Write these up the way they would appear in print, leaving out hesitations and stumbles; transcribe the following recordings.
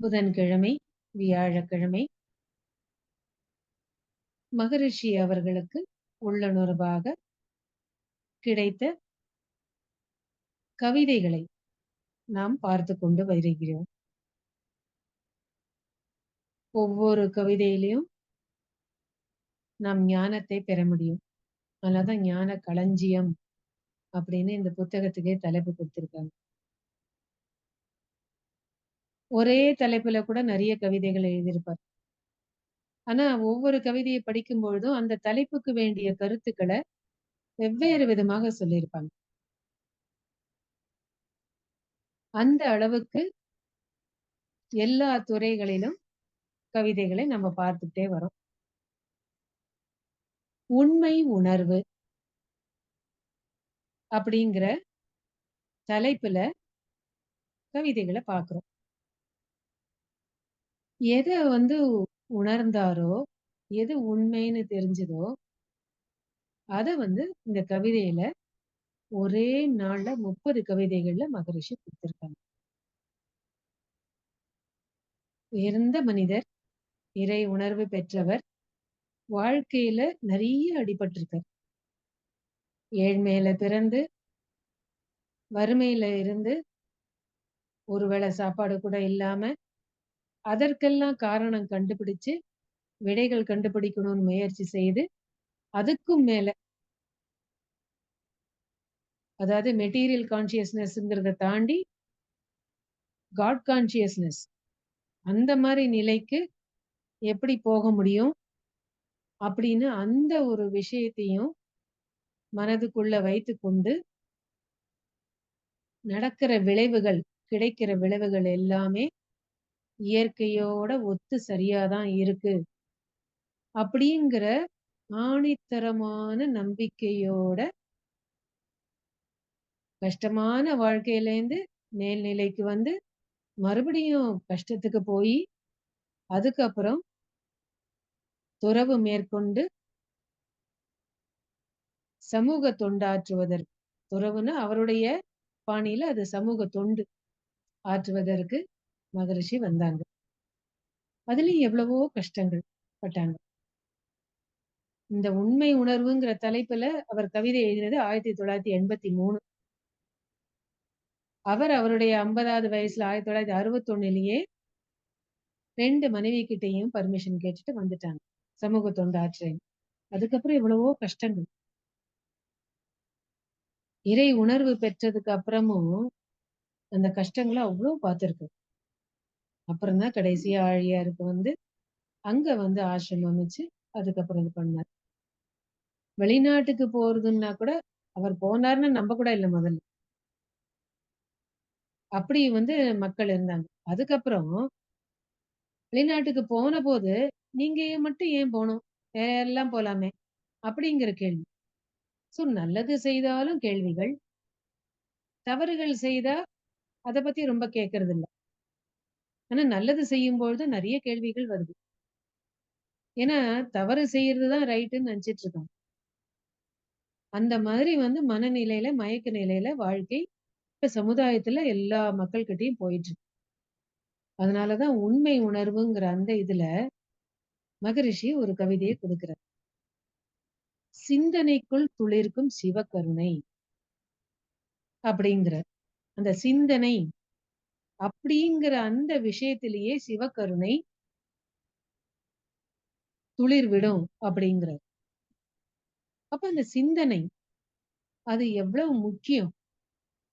புதன்கிழமை, வியாழக்கிழமை மகரிஷி அவர்களுக்கு உள்ளுணர்வாக கிடைத்த கவிதைகளை நாம் பார்த்து கொண்டு வருகிறோம். ஒவ்வொரு கவிதையிலையும் நாம் ஞானத்தை பெற முடியும். அதனாலதான் ஞான களஞ்சியம் அப்படின்னு இந்த புத்தகத்துக்கே தலைப்பு கொடுத்திருக்காங்க. ஒரே தலைப்புல கூட நிறைய கவிதைகள் எழுதியிருப்பார். ஆனா ஒவ்வொரு கவிதையை படிக்கும் பொழுதும் அந்த தலைப்புக்கு வேண்டிய கருத்துக்களை வெவ்வேறு விதமாக சொல்லியிருப்பாங்க. அந்த அளவுக்கு எல்லா துறைகளிலும் கவிதைகளை நம்ம பார்த்துட்டே வரோம். உண்மை உணர்வு அப்படிங்கிற தலைப்புல கவிதைகளை பார்க்கிறோம். எதை உணர்ந்தாரோ, எது உண்மைன்னு தெரிஞ்சதோ, அத இந்த கவிதையில ஒரே நாள்ல 30 கவிதைகள்ல மகரிஷி கொடுத்திருக்காங்க. உயர்ந்த மனிதர், இறை உணர்வு பெற்றவர், வாழ்க்கையில நிறைய அடிபட்டிருக்கார். ஏழ்மையில பிறந்து, வறுமையில இருந்து, ஒருவேளை சாப்பாடு கூட இல்லாம, அதற்கெல்லாம் காரணம் கண்டுபிடிச்சு, விடைகள் கண்டுபிடிக்கணும்னு முயற்சி செய்து, அதுக்கும் மேல அதாவது மெட்டீரியல் கான்சியஸ்னஸ்ங்கிறத தாண்டி காட் கான்சியஸ்னஸ் அந்த மாதிரி நிலைக்கு எப்படி போக முடியும் அப்படின்னு அந்த ஒரு விஷயத்தையும் மனதுக்குள்ள வைத்துக்கொண்டு நடக்கிற விளைவுகள், கிடைக்கிற விளைவுகள் எல்லாமே இயற்கையோட ஒத்து சரியாதான் இருக்கு அப்படிங்கிற ஆணித்தரமான நம்பிக்கையோட கஷ்டமான வாழ்க்கையிலேருந்து மேல்நிலைக்கு வந்து மறுபடியும் கஷ்டத்துக்கு போய் அதுக்கப்புறம் துறவு மேற்கொண்டு சமூக தொண்டாற்றுவதற்கு, துறவுன்னு அவருடைய பாணியில அது சமூக தொண்டு ஆற்றுவதற்கு மகரிஷி வந்தாங்க. அதுலயும் எவ்வளவோ கஷ்டங்கள் பட்டாங்க. இந்த உண்மை உணர்வுங்கிற தலைப்புல அவர் கவிதை எழுதினது 1983. அவர் அவருடைய 50வது வயசுல 1961லயே 2 மனைவி கிட்டையும் பர்மிஷன் கேட்டுட்டு வந்துட்டாங்க. சமூக தொண்டு ஆற்றுறேன். அதுக்கப்புறம் எவ்வளவோ கஷ்டங்கள். இறை உணர்வு பெற்றதுக்கு அப்புறமும் அந்த கஷ்டங்களை அவ்வளவு பார்த்திருக்கு. அப்புறம் தான் கடைசியா ஆழியாருக்கு அங்க ஆசிரமம் அமைச்சு அதுக்கப்புறம் இது பண்ணார். வெளிநாட்டுக்கு போறதுன்னா கூட அவர் போனார்னு நம்ப கூட இல்லை முதல்ல. அப்படி மக்கள் இருந்தாங்க. அதுக்கப்புறம் வெளிநாட்டுக்கு போன போது நீங்க மட்டும் ஏன் போகணும், வேற யாரெல்லாம் போலாமே அப்படிங்கிற கேள்வி. சோ நல்லது செய்தாலும் கேள்விகள், தவறுகள் செய்தா அதை பத்தி ரொம்ப கேட்கறது இல்லை. ஆனா நல்லது செய்யும் பொழுது நிறைய கேள்விகள் வருது. ஏன்னா தவறு செய்யறதுதான் ரைட்டுன்னு நினைச்சிட்டு இருக்கோம். அந்த மாதிரி மனநிலையில மயக்க நிலையில வாழ்க்கை இப்ப சமுதாயத்துல எல்லா மக்கள்கிட்டயும் போயிட்டு இருக்கு. அதனாலதான் உண்மை உணர்வுங்கிற அந்த இதுல மகரிஷி ஒரு கவிதையை கொடுக்கிறார். சிந்தனைக்குள் துளிர்க்கும் சிவகருணை அப்படிங்கிற அந்த சிந்தனை அப்படிங்கிற அந்த விஷயத்திலேயே சிவகருணை துளிர் விடும் அப்படிங்கிற. அப்ப அந்த சிந்தனை அது எவ்வளவு முக்கியம்.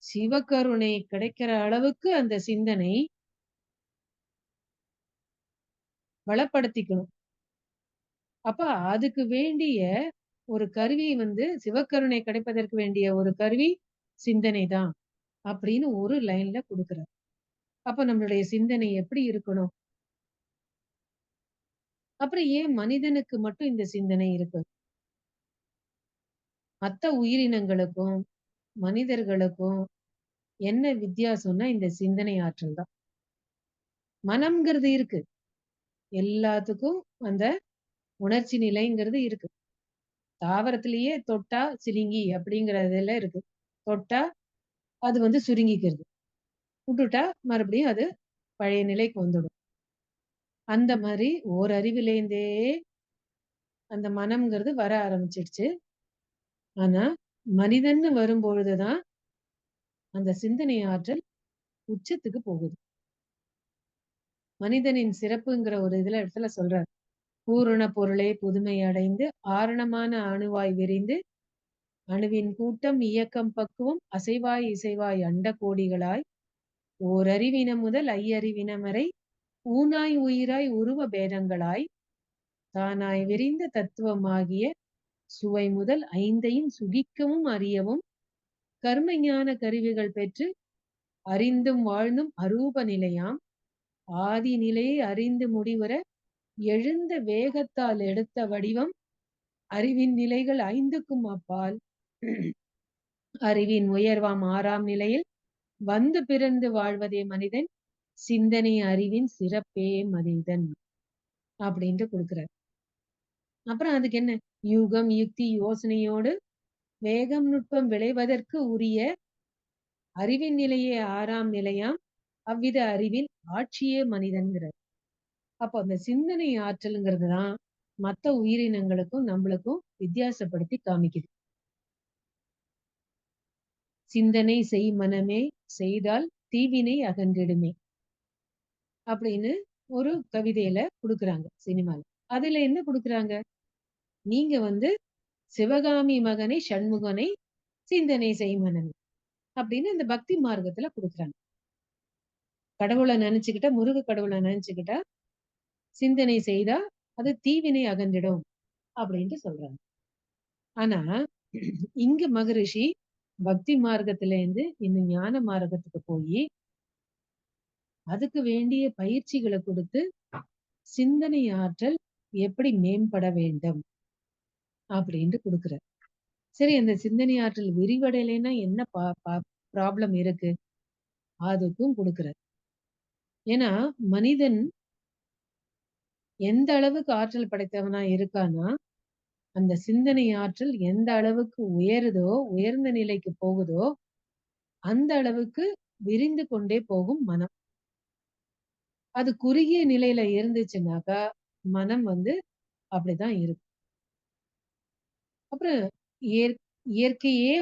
சிவகருணை கிடைக்கிற அளவுக்கு அந்த சிந்தனை வளப்படுத்திக்கணும். அப்ப அதுக்கு வேண்டிய ஒரு கருவி சிவகருணை கிடைப்பதற்கு வேண்டிய ஒரு கருவி சிந்தனை தான் அப்படின்னு ஒரு லைன்ல கொடுக்கிறார். அப்ப நம்மளுடைய சிந்தனை எப்படி இருக்கணும்? அப்புறம் ஏன் மனிதனுக்கு மட்டும் இந்த சிந்தனை இருக்கு? மத்த உயிரினங்களுக்கும் மனிதர்களுக்கும் என்ன வித்தியாசம்னா இந்த சிந்தனை ஆற்றல் தான். மனம்ங்கிறது இருக்கு, எல்லாத்துக்கும் அந்த உணர்ச்சி நிலைங்கிறது இருக்கு. தாவரத்திலேயே தொட்டா சிலிங்கி அப்படிங்கறதுல இருக்கு. தொட்டா அது சுருங்கிக்கிறது, விட்டுட்டா மறுபடியும் அது பழைய நிலைக்கு வந்துடும். அந்த மாதிரி ஓரறிவிலேருந்தே அந்த மனம்ங்கிறது வர ஆரம்பிச்சிடுச்சு. ஆனா, மனிதன்னு வரும்பொழுதுதான் அந்த சிந்தனை ஆற்றல் உச்சத்துக்கு போகுது. மனிதனின் சிறப்புங்கிற ஒரு இடத்துல சொல்றார். பூரண பொருளே புதுமை அடைந்து, ஆரணமான அணுவாய் விரிந்து, அணுவின் கூட்டம் இயக்கம் பக்குவம் அசைவாய் இசைவாய் அண்ட கோடிகளாய், ஓரறிவின முதல் ஐயறிவினம் வரை, ஊனாய் உயிராய் உருவ பேதங்களாய், தானாய் விரிந்த தத்துவமாகிய சுவை முதல் ஐந்தையும் சுகிக்கவும் அறியவும், கர்ம ஞான கருவிகள் பெற்று அறிந்தும் வாழ்ந்தும் அரூப நிலையாம் ஆதி நிலையை அறிந்து முடிவுற எழுந்த வேகத்தால் எடுத்த வடிவம் அறிவின் நிலைகள் ஐந்துக்கும் அப்பால் அறிவின் உயர்வாம் ஆறாம் நிலையில் வந்து பிறந்து வாழ்வதே மனிதன், சிந்தனை அறிவின் சிறப்பே மனிதன் அப்படின்ட்டு கொடுக்கிறார். அப்புறம் அதுக்கு என்ன, யூகம் யுக்தி யோசனையோடு வேகம் நுட்பம் விளைவதற்கு உரிய அறிவின் நிலையே ஆறாம் நிலையாம் அவ்வித அறிவின் ஆட்சியே மனிதன்கிறார். அப்போ அந்த சிந்தனை ஆற்றல்ங்கிறது தான் மற்ற உயிரினங்களுக்கும் நம்மளுக்கும் வித்தியாசப்படுத்தி காமிக்குது. சிந்தனை செய் மனமே செய்தால் தீவினை அகன்றிடுமே அப்படின்னு ஒரு கவிதையில கொடுக்குறாங்க சினிமால. அதுல என்ன கொடுக்குறாங்க, நீங்க சிவகாமி மகனை சண்முகனை சிந்தனை செய் மனமே அப்படின்னு இந்த பக்தி மார்க்கத்துல கொடுக்குறாங்க. கடவுளை நினைச்சுக்கிட்டா, முருக கடவுளை நினைச்சுக்கிட்டா சிந்தனை செய்தா அது தீவினை அகன்றிடும் அப்படின்ட்டு சொல்றாங்க. ஆனா இங்க மகரிஷி பக்தி மார்க்கத்துல இருந்து இந்த ஞான மார்க்கத்துக்கு போய் அதுக்கு வேண்டிய பயிற்சிகளை கொடுத்து சிந்தனை ஆற்றல் எப்படி மேம்பட வேண்டும் அப்படின்ட்டு கொடுக்குறார். சரி, அந்த சிந்தனை ஆற்றல் விரிவடையலைன்னா என்ன ப்ராப்ளம் இருக்கு, அதுக்கும் கொடுக்குறார். ஏன்னா மனிதன் எந்த அளவுக்கு ஆற்றல் படைத்தவனா இருக்கானா, அந்த சிந்தனை ஆற்றல் எந்த அளவுக்கு உயருதோ, உயர்ந்த நிலைக்கு போகுதோ, அந்த அளவுக்கு விரிந்து கொண்டே போகும் மனம். அது குறுகிய நிலையில இருந்துச்சுன்னாக்கா மனம் அப்படிதான் இருக்கும். அப்புறம் இயற்கையே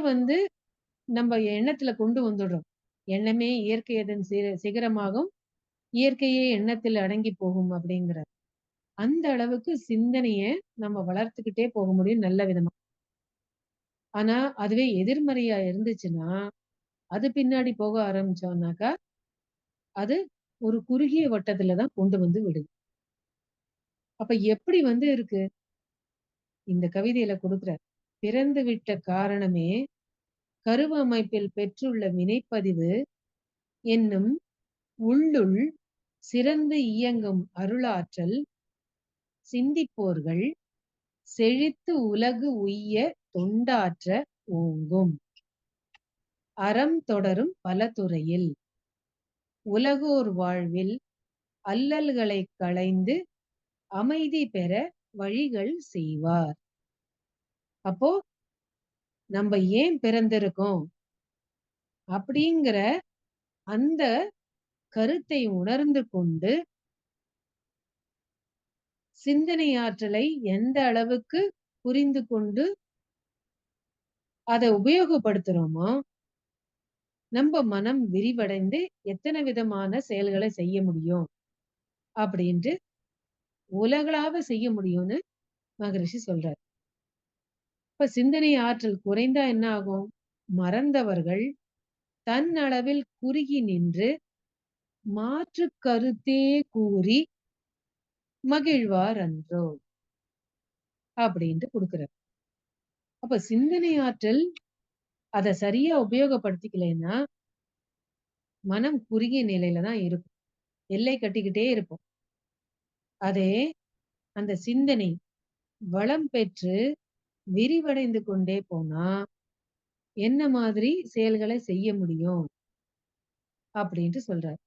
நம்ம எண்ணத்துல கொண்டு வந்துடுறோம். எண்ணமே இயற்கை அதன் சிகரமாகும், இயற்கையே எண்ணத்தில் அடங்கி போகும் அப்படிங்கிற அந்த அளவுக்கு சிந்தனைய நம்ம வளர்த்துக்கிட்டே போக முடியும் நல்ல விதமா. ஆனா அதுவே எதிர்மறையா இருந்துச்சுன்னா, அது பின்னாடி போக ஆரம்பிச்சோம்னாக்கா அது ஒரு குறுகிய வட்டத்துல தான் கொண்டு விடுது. அப்ப எப்படி இருக்கு இந்த கவிதையில கொடுக்குறார். பிறந்து விட்ட காரணமே கருவ அமைப்பில் பெற்றுள்ள வினைப்பதிவு என்னும் உள்ளுள் சிறந்து இயங்கும் அருளாற்றல் சிந்திப்போர்கள் செழித்து உலகு உய்ய தொண்டாற்ற ஓங்கும் அறம் தொடரும் பல துறையில் உலகோர் வாழ்வில் அல்லல்களை களைந்து அமைதி பெற வழிகள் செய்வார். அப்போ நம்ம ஏன் பிறந்திருக்கோம் அப்படிங்கிற அந்த கருத்தை உணர்ந்து கொண்டு சிந்தனை ஆற்றலை எந்த அளவுக்கு புரிந்து கொண்டு அதை உபயோகப்படுத்துறோமோ, நம்ம மனம் விரிவடைந்து எத்தனை விதமான செயல்களை செய்ய முடியும் அப்படின்ட்டு உலகளாவ செய்ய முடியும்னு மகரிஷி சொல்றார். இப்ப சிந்தனை ஆற்றல் குறைந்தா என்ன ஆகும், மறந்தவர்கள் தன் அளவில் குறுகி நின்று மாற்று கருத்தே கூறி மகிழ்வார் அன்றோ அப்படின்ட்டு கொடுக்கிறார். அப்ப சிந்தனை ஆற்றல் அதை சரியா உபயோகப்படுத்திக்கலைன்னா மனம் குறுகிய நிலையில தான் இருக்கும், எல்லை கட்டிக்கிட்டே இருப்போம். அதே அந்த சிந்தனை வளம் பெற்று விரிவடைந்து கொண்டே போனா என்ன மாதிரி செயல்களை செய்ய முடியும் அப்படின்ட்டு சொல்றார்.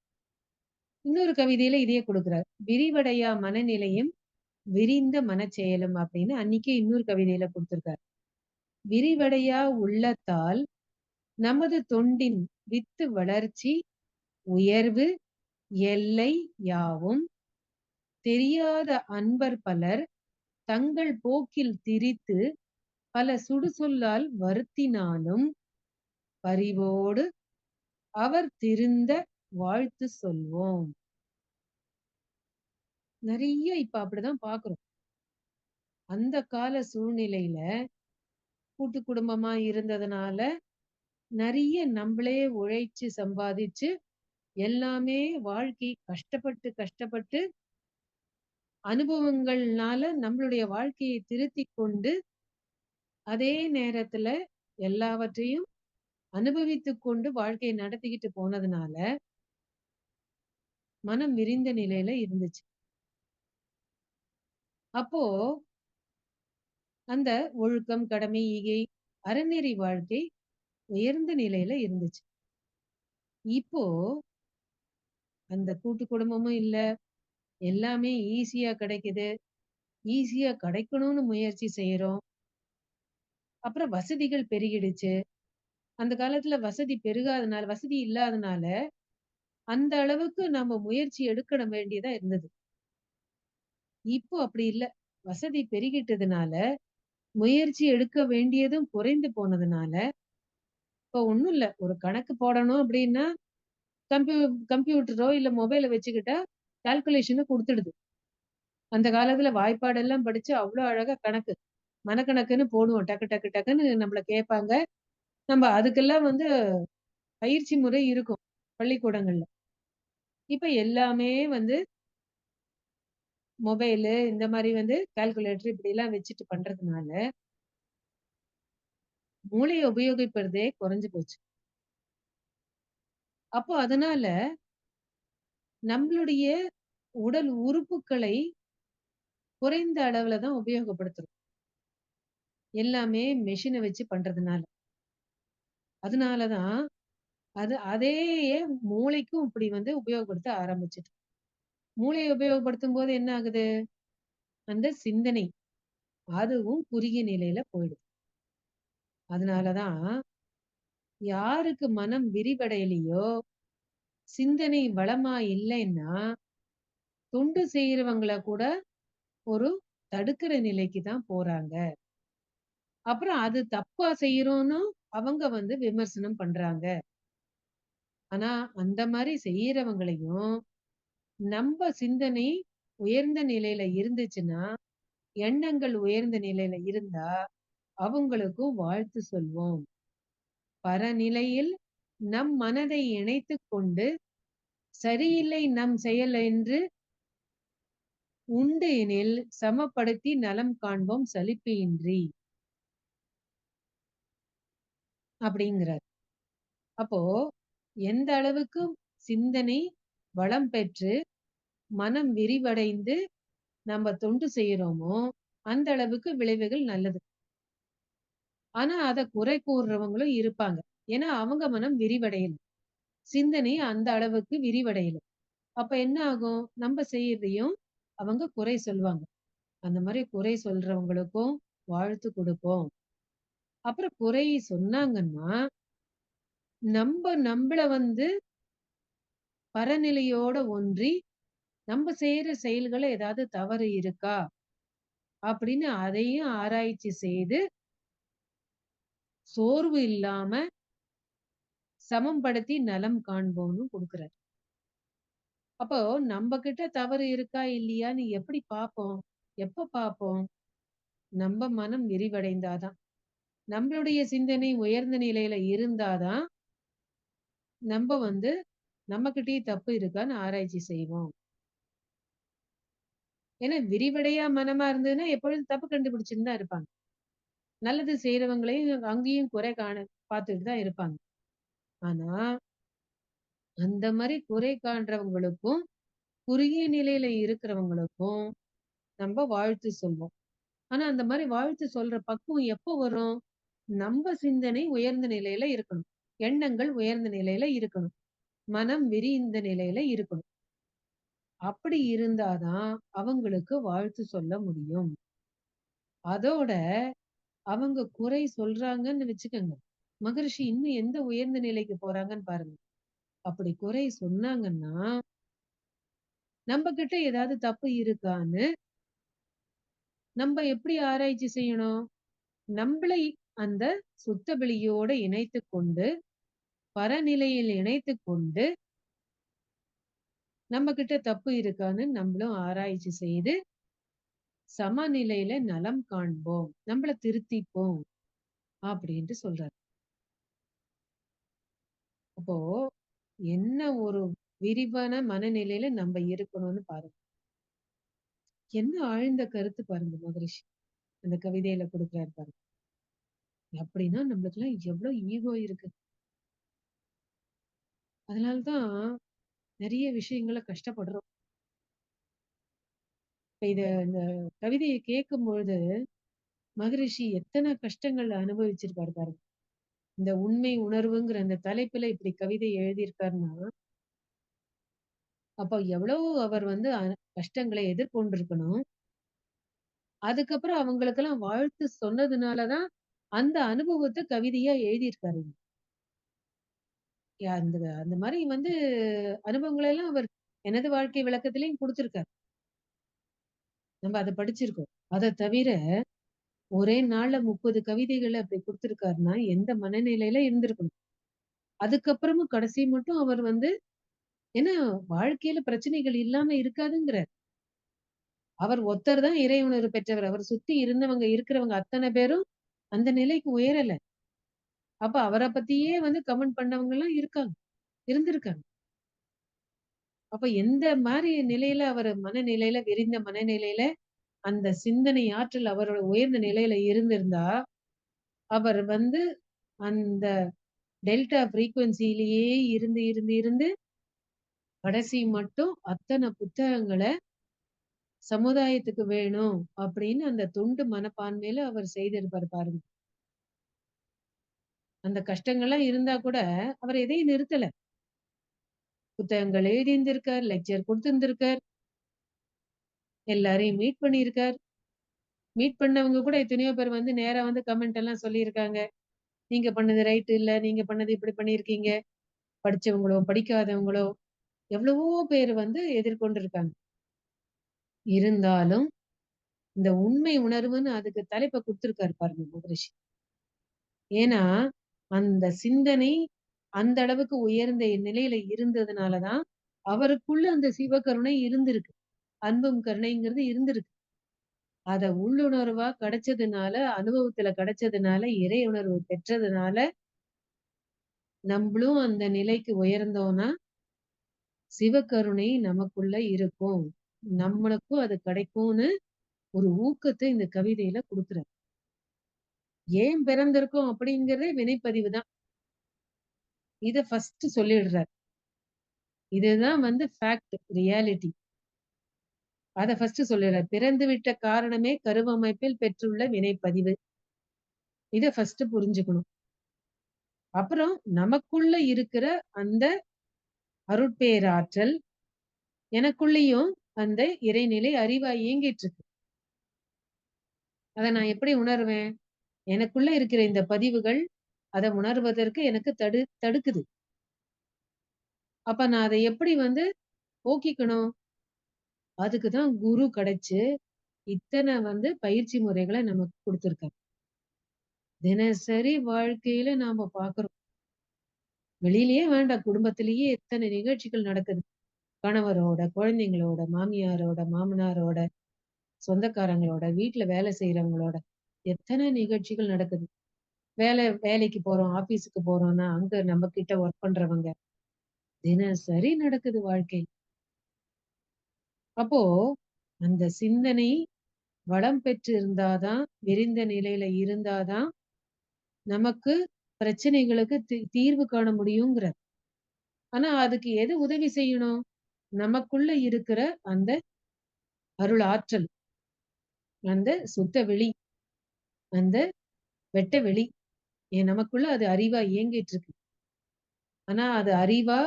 இன்னொரு கவிதையில இதையே கொடுக்கிறார். விரிவடையா மனநிலையும் விரிந்த மனச்செயலும் அப்படின்னு அன்னைக்கே இன்னொரு கவிதையில கொடுத்திருக்கார். விரிவடையா உள்ளத்தால் நமது தொண்டின் வித்து வளர்ச்சி உயர்வு எல்லை யாவும் தெரியாத அன்பர் பலர் தங்கள் போக்கில் திரித்து பல சுடுசொல்லால் வருத்தினாலும் பரிவோடு அவர் திருந்த வாழ்த்து சொல்வோம். நெறைய இப்ப அப்படிதான் பார்க்குறோம். அந்த கால சூழ்நிலையில கூட்டு குடும்பமா இருந்ததுனால, நெறைய நம்பளே உழைச்சு சம்பாதிச்சு, எல்லாமே வாழ்க்கை கஷ்டப்பட்டு, கஷ்டப்பட்டு அனுபவங்கள்னால நம்மளுடைய வாழ்க்கையை திருத்திக் கொண்டு, அதே நேரத்துல எல்லாவற்றையும் அனுபவித்துக் கொண்டு வாழ்க்கைய நடத்திக்கிட்டு போனதுனால, மனம் விரிந்த நிலையில இருந்துச்சு. அப்போ அந்த ஒழுக்கம், கடமை, ஈகை, அறநெறி வாழ்க்கை உயர்ந்த நிலையில இருந்துச்சு. இப்போ அந்த கூட்டு குடும்பமும் இல்ல. எல்லாமே ஈஸியா கிடைக்குது. ஈஸியா கிடைக்கணும்னு முயற்சி செய்றோம். அப்புறம் வசதிகள் பெருகிடுச்சு. அந்த காலத்துல வசதி இல்லாதனால, அந்த அளவுக்கு நம்ம முயற்சி எடுக்கட வேண்டியதா இருந்தது. இப்போ அப்படி இல்ல. வசதி பெருகிட்டதுனால, முயற்சி எடுக்க வேண்டியதும் குறைந்து போனதுனால, இப்ப ஒண்ணும் இல்ல. ஒரு கணக்கு போடணும் அப்படின்னா, கம்ப்யூ கம்ப்யூட்டரோ இல்ல மொபைல வச்சுக்கிட்டா கால்குலேஷன குடுத்துடுது. அந்த காலத்துல வாய்ப்பாடெல்லாம் படிச்சு அவ்ளோ அழகா கணக்கு. மனக்கணக்குன்னு போடுவோம். டக்கு டக்கு டக்குன்னு நம்மள கேட்பாங்க. நம்ம அதுக்கெல்லாம் பயிற்சி முறை இருக்கும். பள்ளிக்கூடங்கள்ல. இப்ப எல்லாமே மொபைலு இந்த மாரி கால்குலேட்டர் இப்படிலாம் வச்சுட்டு பண்றதுனால, மூளைய உபயோகிப்பதே குறைஞ்சு போச்சு. அப்போ அதனால நம்மளுடைய உடல் உறுப்புக்களை குறைந்த அளவுல தான் உபயோகப்படுத்துறோம். எல்லாமே மெஷின வச்சு பண்றதுனால. அதனால தான் அதேயே மூளைக்கும் இப்படி உபயோகப்படுத்த ஆரம்பிச்சுட்டோம். மூளைய உபயோகப்படுத்தும்போது என்ன ஆகுது? அந்த சிந்தனை அதுவும் குறுகிய நிலையில போயிடுது. அதனால தான் யாருக்கு மனம் விரிவடையலையோ, சிந்தனை வளமா இல்லைன்னா, தொண்டு செய்றவங்கள கூட ஒரு தடுக்கிற நிலைக்கு தான் போறாங்க. அப்புறம் அது தப்பா செய்றோம்னு அவங்க விமர்சனம் பண்றாங்க. ஆனா, அந்த மாரி செய்றவங்களையும், நம்ப சிந்தனை உயர்ந்த நிலையில இருந்துச்சுன்னா, எண்ணங்கள் உயர்ந்த நிலையில இருந்தா, அவங்களுக்கும் வாழ்த்து சொல்வோம். பரநிலையில் நம் மனதை இணைத்துக் கொண்டு, சரியில்லை நம் செயல் என்று உண்டு எனில் சமப்படுத்தி நலம் காண்போம் சலிப்பு இன்றி அப்படிங்கிறார். அப்போ எந்த அளவுக்கு சிந்தனை வளம் பெற்று, மனம் விரிவடைந்து நம்ம தொண்டு செய்றோமோ, அந்த அளவுக்கு விளைவுகள் நல்லது. ஆனா அத குறை கூறுறவங்களும் இருப்பாங்க. ஏன்னா அவங்க மனம் விரிவடையல. சிந்தனை அந்த அளவுக்கு விரிவடையல. அப்ப என்ன ஆகும்? நம்ம செய்யறதையும் அவங்க குறை சொல்வாங்க. அந்த மாரி குறை சொல்றவங்களுக்கும் வாழ்த்து குடுப்போம். அப்புறம் குறை சொன்னாங்கன்னா, நம்பள பரநிலையோட ஒன்றி, நம்ம செய்ற செயல்கள்ல ஏதாவது தவறு இருக்கா? அப்படின்னு அதையும் ஆராய்ச்சி செய்து, சோர்வு இல்லாம சமம்படுத்தி நலம் காண்போம்னு குடுக்குறாரு. அப்போ நம்ம கிட்ட தவறு இருக்கா? இல்லையான்னு எப்படி பார்ப்போம்? எப்ப பார்ப்போம்? நம்ப மனம் விரிவடைந்தா தான். நம்மளுடைய சிந்தனை உயர்ந்த நிலையில இருந்தா தான், நம்ப நம்மகிட்டயே தப்பு இருக்கான்னு ஆராய்ச்சி செய்வோம். ஏன்னா விரிவடையா மனமா இருந்ததுன்னா, எப்பொழுதும் தப்பு கண்டுபிடிச்சுன்னு தான் இருப்பாங்க. நல்லது செய்றவங்களையும் அங்கேயும் குறை பார்த்துட்டு தான் இருப்பாங்க. ஆனா, அந்த மாரி குறை காண்றவங்களுக்கும், குறுகிய நிலையில இருக்கிறவங்களுக்கும் நம்ப வாழ்த்து சொல்வோம். ஆனா, அந்த மாரி வாழ்த்து சொல்ற பக்குவம் எப்போ வரும்? நம்ப சிந்தனை உயர்ந்த நிலையில இருக்கணும். எண்ணங்கள் உயர்ந்த நிலையில இருக்கணும். மனம் விரிந்த நிலையில இருக்கணும். அப்படி இருந்தா தான் அவங்களுக்கு வாழ்த்து சொல்ல முடியும். அதோட அவங்க குறை சொல்றாங்கன்னு வச்சுக்கங்க. மகரிஷி இன்னும் எந்த உயர்ந்த நிலைக்கு போறாங்கன்னு பாருங்க. அப்படி குறை சொன்னாங்கன்னா, நம்ம கிட்ட ஏதாவது தப்பு இருக்கான்னு நம்ம எப்படி ஆராய்ச்சி செய்யணும்? நம்மளை அந்த சுத்த வெளியோட இணைத்துக் கொண்டு, பரநிலையில் இணைத்துக் கொண்டு, நம்ம கிட்ட தப்பு இருக்கான்னு நம்மளும் ஆராய்ச்சி செய்து, சமநிலையில நலம் காண்போம். நம்மள திருத்திப்போம் அப்படின்ட்டு சொல்றாரு. அப்போ என்ன ஒரு விரிவான மனநிலையில நம்ம இருக்கணும்னு பாருங்க. என்ன ஆழ்ந்த கருத்து பாருங்க மகரிஷி. அந்த கவிதையில குடுக்குறாரு பாருங்க. அப்படின்னா நம்மளுக்கெல்லாம் எவ்வளவு ஈகோ இருக்கு. அதனால தான் நெறைய விஷயங்கள கஷ்டப்படுறோம். இப்ப இந்த கவிதைய கேட்கும்பொழுது, மகரிஷி எத்தன கஷ்டங்கள் அனுபவிச்சிருப்பாரு பாருங்க. இந்த உண்மை உணர்வுங்கிற அந்த தலைப்புல இப்படி கவிதை எழுதியிருக்காருன்னா, அப்ப எவ்வளவு அவர் வந்து கஷ்டங்களை எதிர்கொண்டிருக்கணும். அதுக்கப்புறம் அவங்களுக்கெல்லாம் வாழ்த்து சொன்னதுனால தான், அந்த அனுபவத்த கவிதையா எழுதியிருக்காரு. அந்த அந்த மாரி வந்து அனுபவங்கள எல்லாம் அவர் எனது வாழ்க்கை விளக்கத்திலயும் குடுத்திருக்காரு. நம்ம அத படிச்சிருக்கோம். அத தவிர ஒரே நாள்ல 30 கவிதைகள அப்படி குடுத்திருக்காருன்னா, எந்த மனநிலையில இருந்திருக்கணும். அதுக்கப்புறமும் கடைசி மட்டும் அவர் வந்து ஏன்னா வாழ்க்கையில பிரச்சனைகள் இல்லாம இருக்காதுங்கிறார். அவர் ஒருத்தர் தான் இறை உணர்வு பெற்றவர். அவர் சுத்தி இருந்தவங்க இருக்கிறவங்க அத்தன பேரும் அந்த நிலைக்கு உயரல. அப்ப அவர பத்தியே வந்து கமெண்ட் பண்ணவங்கலாம் இருக்காங்க. இருந்திருக்காங்க. அப்ப எந்த மாரி நிலையில அவரு மனநிலையில விரிந்த மனநிலையில அந்த சிந்தனை ஆற்றல் அவரோட உயர்ந்த நிலையில இருந்திருந்தா, அவர் வந்து அந்த டெல்டா ஃப்ரீக்வன்சியிலேயே இருந்து கடைசி மட்டும் அத்தன புத்தகங்கள சமுதாயத்துக்கு வேணும் அப்படின்னு அந்த தொண்டு மனப்பான்மையில அவர் செய்திருப்பாரு பாருங்க. அந்த கஷ்டங்கள்லாம் இருந்தா கூட அவர் எதையும் நிறுத்தல. புத்தகங்கள் எழுதியிருந்திருக்கார், லெக்சர் குடுத்திருந்திருக்கார், எல்லாரையும் மீட் பண்ணியிருக்கார். மீட் பண்ணவங்க கூட எத்தனையோ பேர் வந்து நேரா வந்து கமெண்ட் எல்லாம் சொல்லியிருக்காங்க. நீங்க பண்ணது ரைட் இல்ல. நீங்க பண்ணது இப்படி பண்ணியிருக்கீங்க. படிச்சவங்களோ, படிக்காதவங்களோ எவ்வளவோ பேர் வந்து எதிர்கொண்டிருக்காங்க. இருந்தாலும் இந்த உண்மை உணர்வுன்னு அதுக்கு தலைப்ப குடுத்திருக்காரு பாருங்க மகரிஷி. ஏன்னா, அந்த சிந்தனை அந்த அளவுக்கு உயர்ந்த நிலையில இருந்ததுனால தான், அவருக்குள்ள அந்த சிவகருணை இருந்திருக்கு. அன்பும் கருணைங்கிறது இருந்திருக்கு. அத உள்ளுணர்வா கிடைச்சதுனால, அனுபவத்துல கிடைச்சதுனால, இறை உணர்வு பெற்றதுனால, நம்பளும் அந்த நிலைக்கு உயர்ந்தோம்னா, சிவகருணை நமக்குள்ள இருக்கும். நம்மளுக்கும் அது கிடைக்கும்னு ஒரு ஊக்கத்த இந்த கவிதையில குடுக்குறாரு. ஏன் பிறந்திருக்கோம் அப்படிங்கிறதே வினைப்பதிவு தான். இத ஃபர்ஸ்ட் சொல்லிடுறார். இதுதான் வந்து ஃபேக்ட், ரியாலிட்டி. அத ஃபர்ஸ்ட் சொல்லிடுறார். பிறந்துவிட்ட காரணமே கருவமைப்பில் பெற்றுள்ள வினைப்பதிவு. இத ஃபர்ஸ்ட் புரிஞ்சுக்கணும். அப்புறம் நமக்குள்ள இருக்கிற அந்த அருட்பேராற்றல் எனக்குள்ளேயும் அந்த இறைநிலை அறிவா இயங்கிட்டு இருக்கு. அத நான் எப்படி உணர்வேன்? எனக்குள்ள இருக்கிற இந்த பதிவுகள் அத உணர்வதற்கு எனக்கு தடுக்குது. அப்ப நான் அத எப்படி வந்து போக்கிக்கணும்? அதுக்கு தான் குரு கிடைச்சு, இத்தன வந்து பயிற்சி முறைகள நமக்கு குடுத்திருக்காரு. தினசரி வாழ்க்கையில நாம பார்க்கிறோம். வெளியிலயே வேண்டாம். குடும்பத்திலேயே எத்தன நிகழ்ச்சிகள் நடக்குது. கணவரோட, குழந்தைங்களோட, மாமியாரோட, மாமனாரோட, சொந்தக்காரங்களோட, வீட்ல வேலை செய்றவங்களோட, எத்தன நிகழ்ச்சிகள் நடக்குது. வேலைக்கு போறோம், ஆபீஸுக்கு போறோம்னா, அங்க நம்ம கிட்ட ஒர்க் பண்றவங்க. தினசரி நடக்குது வாழ்க்கை. அப்போ அந்த சிந்தனை வளம் பெற்று இருந்தா தான், விரிந்த நிலையில இருந்தா தான், நமக்கு பிரச்சனைகளுக்கு தீர்வு காண முடியுங்கிறார். ஆனா அதுக்கு எது உதவி செய்யணும்? நமக்குள்ள இருக்கிற அந்த அருள் ஆற்றல், அந்த சுத்த வெளி, அந்த வெட்ட வெளி. நமக்குள்ள அது அறிவா இயங்கிட்டு இருக்கு. ஆனா அது அறிவா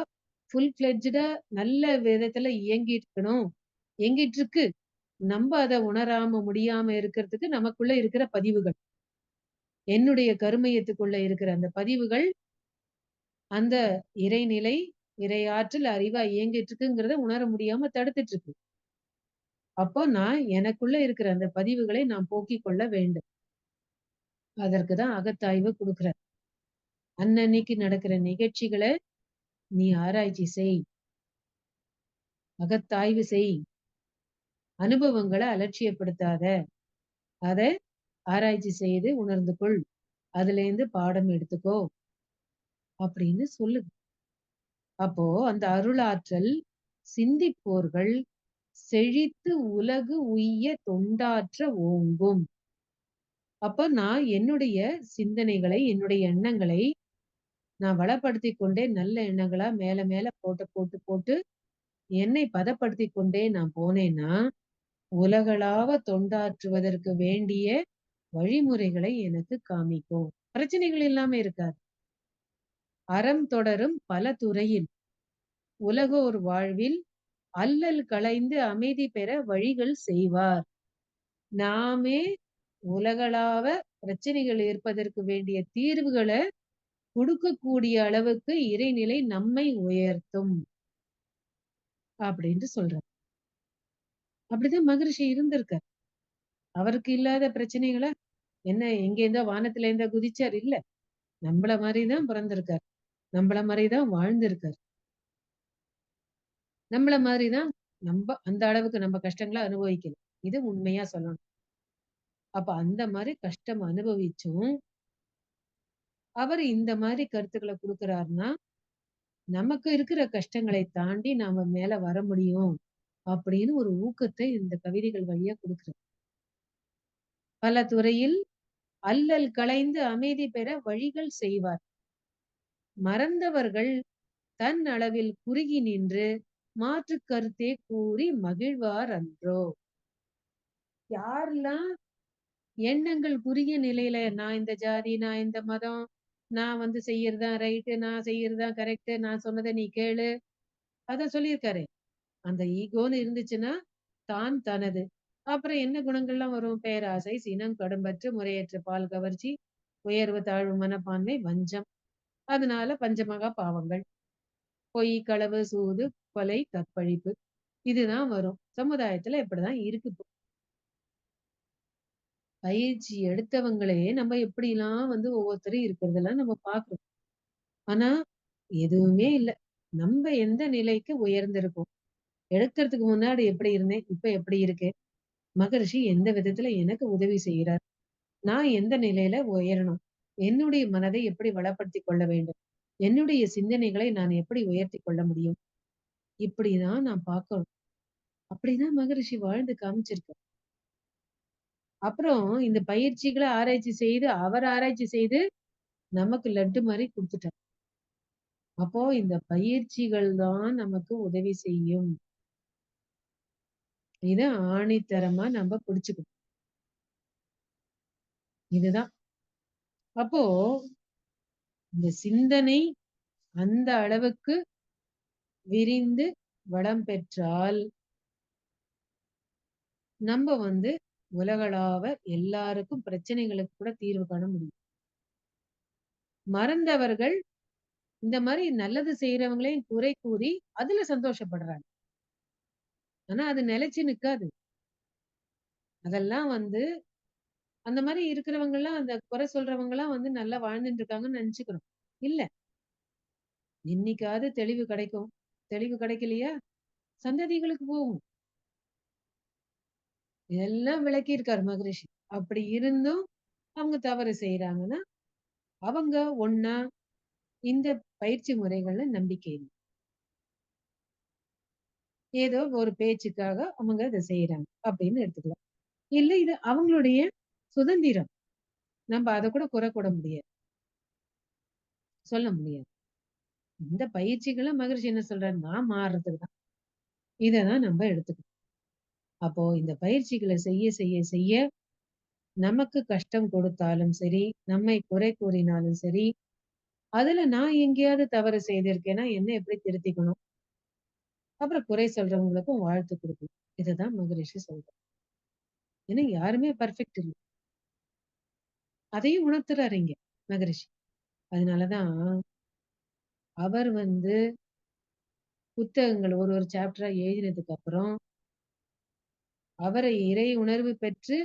ஃபுல் ஃபிளெட்ஜ்டா நல்ல விதத்துல இயங்கியிருக்கணும். இயங்கிட்டு இருக்கு. நம்ப அத உணராம முடியாம இருக்கிறதுக்கு நமக்குள்ள இருக்கிற பதிவுகள். என்னுடைய கருமையத்துக்குள்ள இருக்கிற அந்த பதிவுகள், அந்த இறைநிலை இறையாற்றல் அறிவா இயங்கிட்டு இருக்குங்கிறத உணர முடியாம தடுத்துட்டு இருக்கு. அப்போ நான் எனக்குள்ள இருக்கிற அந்த பதிவுகளை நான் போக்கிக் கொள்ள வேண்டும். அதற்கு தான் அகத்தாய்வு குடுக்குறார். அன்னன்னைக்கு நடக்கிற நிகழ்ச்சிகள நீ ஆராய்ச்சி செய். அகத்தாய்வு செய். அனுபவங்கள அலட்சியப்படுத்தாத. அத ஆராய்ச்சி செய்து உணர்ந்து கொள். அதுலேருந்து பாடம் எடுத்துக்கோ அப்படின்னு சொல்லுது. அப்போ அந்த அருளாற்றல் சிந்திப்போர்கள் செழித்து உலகு உய்ய தொண்டாற்ற ஓங்கும். அப்ப நான் என்னுடைய சிந்தனைகளை, என்னுடைய எண்ணங்களை நான் வளப்படுத்திக் கொண்டே நல்ல எண்ணங்களா மேல மேல போட்டு, போட்டு, போட்டு என்னை பதப்படுத்திக் கொண்டே நான் போனேன்னா, உலகளாவ தொண்டாற்றுவதற்கு வேண்டிய வழிமுறைகளை எனக்கு காமிக்கும். பிரச்சனைகள் இல்லாம இருக்காது. அறம் தொடரும் பல துறையில் உலகோர் வாழ்வில் அல்லல் களைந்து அமைதி பெற வழிகள் செய்வார். நாமே உலகளாவ பிரச்சனைகள் இருப்பதற்கு வேண்டிய தீர்வுகள குடுக்கக்கூடிய அளவுக்கு இறைநிலை நம்மை உயர்த்தும் அப்படின்னு சொல்றார். அப்படிதான் மகரிஷி இருந்திருக்கார். அவருக்கு இல்லாத பிரச்சனைகள என்ன எங்கேருந்தோ வானத்துல இருந்தா குதிச்சார்? இல்ல. நம்மள மாரி தான் பிறந்திருக்கார். நம்மள மாரி தான் வாழ்ந்திருக்கார். நம்மள மாதிரி தான் அந்த அளவுக்கு நம்ம கஷ்டங்கள அனுபவிக்கல. இது உண்மையா சொல்லணும். அப்ப அந்த மாரி கஷ்டம் அனுபவிச்சும், அவரு இந்த மாரி கருத்துக்கள குடுக்குறாருன்னா, நமக்கு இருக்கிற கஷ்டங்களை தாண்டி நாம மேல வர முடியும். அப்படின்னு ஒரு ஊக்கத்தை இந்த கவிதைகள் வழியா குடுக்குறார். பல துறையில் அல்லல் களைந்து அமைதி பெற வழிகள் செய்வார். மறந்தவர்கள் தன் அளவில் குறுகி நின்று மாற்றுக் கருத்தே கூறி மகிழ்வார் அன்றோ. யாரெல்லாம் எண்ணங்கள் குறுகிய நிலையில நான் இந்த ஜாதி, நான் இந்த மதம், நான் வந்து செய்யறது தான் ரைட்டு, நான் செய்யறது தான் கரெக்ட்டு, நான் சொன்னத நீ கேளு. அதான் சொல்லியிருக்காரே. அந்த ஈகோன்னு இருந்துச்சுன்னா, தான் தனது. அப்புறம் என்ன குணங்கள்லாம் வரும்? பேராசை, சினம், கடும்பற்று, முறையற்ற பால் கவர்ச்சி, உயர்வு தாழ்வு மனப்பான்மை, வஞ்சம். அதனால பஞ்சமகா பாவங்கள். பொய், களவு, சூது, கொலை, கற்பழிப்பு. இதுதான் வரும். சமுதாயத்துல இப்படிதான் இருக்கு இப்போ. பயிற்சி எடுத்தவங்களே நம்ம எப்படிலாம் வந்து ஒவ்வொருத்தரும் இருக்கிறதெல்லாம் நம்ம பார்க்கிறோம். ஆனா, எதுவுமே இல்ல. நம்ப எந்த நிலைக்கு உயர்ந்திருக்கோம்? எடுக்கறதுக்கு முன்னாடி எப்படி இருந்தேன்? இப்ப எப்படி இருக்கேன்? மகரிஷி எந்த விதத்துல எனக்கு உதவி செய்கிறார்? நான் எந்த நிலையில உயரணும்? என்னுடைய மனதை எப்படி வளப்படுத்திக் கொள்ள வேண்டும்? என்னுடைய சிந்தனைகளை நான் எப்படி உயர்த்திக் கொள்ள முடியும்? இப்படிதான் நான் பார்க்கணும். அப்படிதான் மகரிஷி வாழ்ந்து காமிச்சிருக்கார். அப்புறம் இந்த பயிற்சிகள ஆராய்ச்சி செய்து, அவர் ஆராய்ச்சி செய்து நமக்கு லட்டு மாரி குடுத்துட்டார். அப்போ இந்த பயிற்சிகள் தான் நமக்கு உதவி செய்யும். இத ஆணித்தரமா நம்ப புடிச்சுக்கணும். இதுதான். அப்போ இந்த சிந்தனை அந்த அளவுக்கு விரிந்து வளம் பெற்றால், நம்ப வந்து உலகளாவ எல்லாருக்கும் பிரச்சனைகளுக்கு கூட தீர்வு காண முடியும். மறந்தவர்கள் இந்த மாரி நல்லது செய்றவங்களையும் குறை கூறி, அதுல சந்தோஷப்படுறாங்க. ஆனா அது நிலைச்சு நிக்காது. அதெல்லாம் வந்து அந்த மாரி இருக்கிறவங்கலாம், அந்த குறை சொல்றவங்கலாம் வந்து நல்லா வாழ்ந்துட்டு இருக்காங்கன்னு நெனச்சுக்கிறோம். இல்ல. என்னைக்காவது தெளிவு கிடைக்கும். தெளிவு கிடைக்கலையா? சந்ததிகளுக்கு போகும். இதெல்லாம் விளக்கியிருக்காரு மகரிஷி. அப்படி இருந்தும் அவங்க தவறு செய்றாங்கன்னா, அவங்க ஒண்ணா இந்த பயிற்சி முறைகள்ல நம்பிக்கை இல்ல. ஏதோ ஒரு பேச்சுக்காக அவங்க இத செய்றாங்க அப்படின்னு எடுத்துக்கலாம். இல்ல இது அவங்களுடைய சுதந்திரம். நம்ப அத கூட குறை கூட முடியாது. சொல்ல முடியாது. இந்த பயிற்சிகள மகரிஷி என்ன சொல்றாரு? நான் மாறுறதுக்கு தான். இத தான் நம்ப எடுத்துக்கணும். அப்போ இந்த பயிற்சிகள செய்ய, செய்ய, செய்ய நமக்கு கஷ்டம் கொடுத்தாலும் சரி, நம்மை குறை கூறினாலும் சரி, அதுல நான் எங்கேயாவது தவறு செய்திருக்கேன்னா, என்ன எப்படி திருத்திக்கணும்? அப்புறம் குறை சொல்றவங்களுக்கும் வாழ்த்து குடுக்கணும். இதுதான் மகரிஷி சொல்றார். ஏன்னா யாருமே பெர்ஃபெக்ட் இல்ல. அதையும் உணர்த்துறாரு இங்க மகரிஷி. அதனால தான் அவர் வந்து புத்தகங்கள் ஒரு ஒரு சாப்டரா எழுதினதுக்கு அப்புறம், அவரை இறை உணர்வு பெற்று,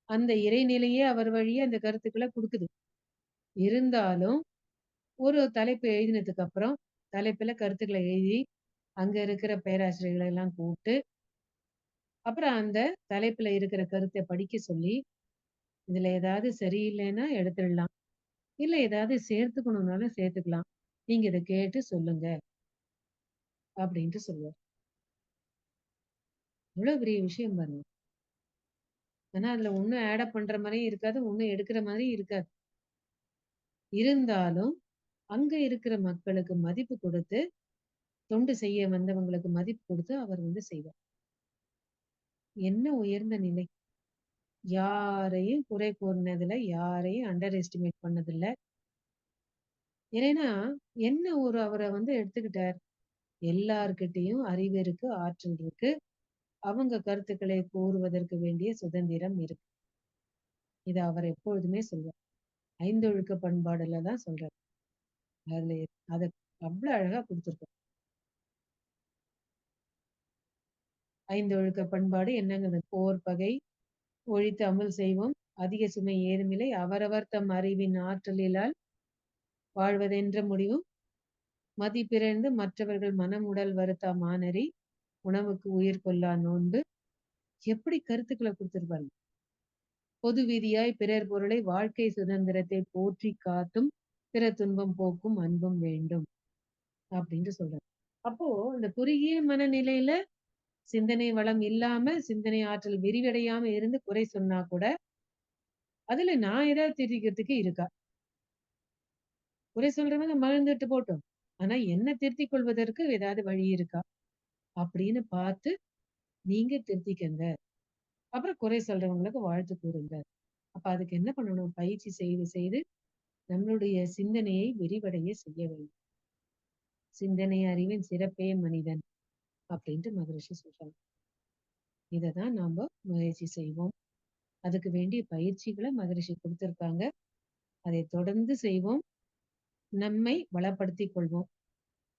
அந்த இறைநிலையே அவர் வழியா அந்த கருத்துக்கள குடுக்குது. இருந்தாலும், ஒரு தலைப்பு எழுதினதுக்கு அப்புறம், தலைப்புல கருத்துக்கள எழுதி, அங்க இருக்கிற பேராசிரியர்களை எல்லாம் கூப்ட்டு, அப்புறம் அந்த தலைப்புல இருக்கிற கருத்த படிக்க சொல்லி, இதுல ஏதாவது சரியில்லைன்னா எடுத்துடலாம். இல்ல ஏதாவது சேர்த்துக்கணும்னாலும் சேர்த்துக்கலாம். நீங்க இத கேட்டு சொல்லுங்க. அப்டின்ட்டு சொல்லுவார். எவ்வளோ பெரிய விஷயம் பாருங்க. ஆனா அதுல ஒண்ணும் ஆட் அப் பண்ற மாரியும் இருக்காது. ஒண்ணும் எடுக்கிற மாரியும் இருக்காது. இருந்தாலும், அங்க இருக்கிற மக்களுக்கு மதிப்பு குடுத்து, தொண்டு செய்ய வந்தவங்களுக்கு மதிப்பு குடுத்து அவர் வந்து செய்வார். என்ன உயர்ந்த நிலை! யாரையும் குறை கூறினதில்ல, யாரையும் அண்டர் எஸ்டிமேட் பண்ணதில்ல. ஏன்னா, என்ன ஒரு அவர வந்து எடுத்துக்கிட்டார். எல்லார்கிட்டயும் அறிவு இருக்கு, ஆற்றல் இருக்கு. அவங்க கருத்துக்களை கூறுவதற்கு வேண்டிய சுதந்திரம் இருக்கு. இத அவர் எப்பொழுதுமே சொல்வார். ஐந்தொழுக்க பண்பாடுல தான் சொல்றார். அதுல அத அவ்ளோ அழகா குடுத்திருக்கார். ஐந்தொழுக்க பண்பாடு என்னங்கிறது? போர், பகை ஒழித்து அமுல் செய்வோம். அதிக சுமை ஏதுமில்லை. அவரவர் தம் அறிவின் ஆற்றலிலால் வாழ்வதென்ற முடிவும் மதிபிறந்து மற்றவர்கள் மனம் உடல் வருத்தா மானறி உணவுக்கு உயிர் கொல்லா நோன்பு. எப்படி கருத்துக்கள குடுத்திருப்பாருங்க. பொது விதியாய் பிறர் பொருளை வாழ்க்கை சுதந்திரத்தை போற்றி காத்தும் பிற துன்பம் போக்கும் அன்பும் வேண்டும் அப்படின்னு சொல்றாரு. அப்போ இந்த குறுகிய மனநிலையில சிந்தனை வளம் இல்லாம சிந்தனை ஆற்றல் விரிவடையாம இருந்து குறை சொன்னா கூட அதுல நான் ஏதாவது திருத்திக்கிறதுக்கு இருக்கா? குறை சொல்றவங்க மகிழ்ந்துட்டு போட்டும். ஆனா என்ன திருத்திக் கொள்வதற்கு ஏதாவது வழி இருக்கா? அப்படின்னு பார்த்து நீங்க திருத்திக்கங்க. அப்புறம் குறை சொல்றவங்களுக்கு வாழ்த்து கூறுங்க. அப்ப அதுக்கு என்ன பண்ணணும்? பயிற்சி செய்து செய்து நம்மளுடைய சிந்தனையை விரிவடைய செய்ய வேண்டும். சிந்தனை அறிவின் சிறப்பே மனிதன் அப்படின்ட்டு மகரிஷி சொல்றாங்க. இததான் நாம முயற்சி செய்வோம். அதுக்கு வேண்டிய பயிற்சிகள மகரிஷி குடுத்திருக்காங்க. அதை தொடர்ந்து செய்வோம். நம்மை வளப்படுத்திக் கொள்வோம்.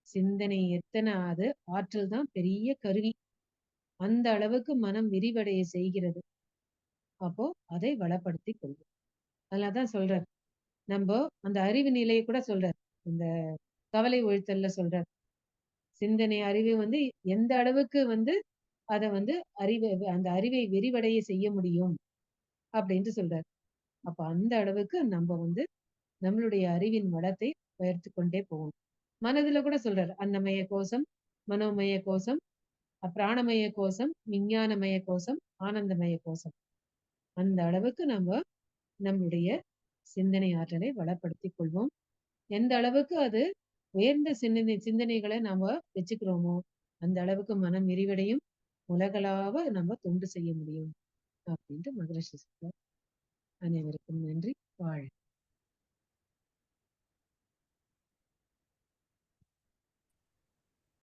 சிந்தனை எத்தன அது ஆற்றல் தான் பெரிய கருவி. அந்த அளவுக்கு மனம் விரிவடைய செய்கிறது. அப்போ அதை வளப்படுத்திக் கொள்வோம். அதனால தான் சொல்றார். நம்போ அந்த அறிவு நிலைய கூட சொல்றார். இந்த கவலை ஒழித்தல்ல சொல்றார். சிந்தனை அறிவு வந்து எந்த அளவுக்கு வந்து அத வந்து அந்த அறிவை விரிவடைய செய்ய முடியும் அப்படின்ட்டு சொல்றார். அப்ப அந்த அளவுக்கு நம்ப வந்து நம்மளுடைய அறிவின் வளத்தை உயர்த்திக் கொண்டே போகணும். மனதுல கூட சொல்றாரு. அன்னமய கோசம், மனோமய கோசம், பிராணமய கோசம், விஞ்ஞானமய கோசம், ஆனந்தமய கோசம். அந்த அளவுக்கு நம்ம நம்முடைய சிந்தனை ஆற்றலை வளப்படுத்திக் கொள்வோம். எந்த அளவுக்கு அது உயர்ந்த சிந்தனைகளை நாம வச்சுக்கிறோமோ, அந்த அளவுக்கு மனம் விரிவடையும். உலகளாவ நம்ம தொண்டு செய்ய முடியும். அப்படின்ட்டு மகரிஷி சொல்றார். அனைவருக்கும் நன்றி. வாழ்க!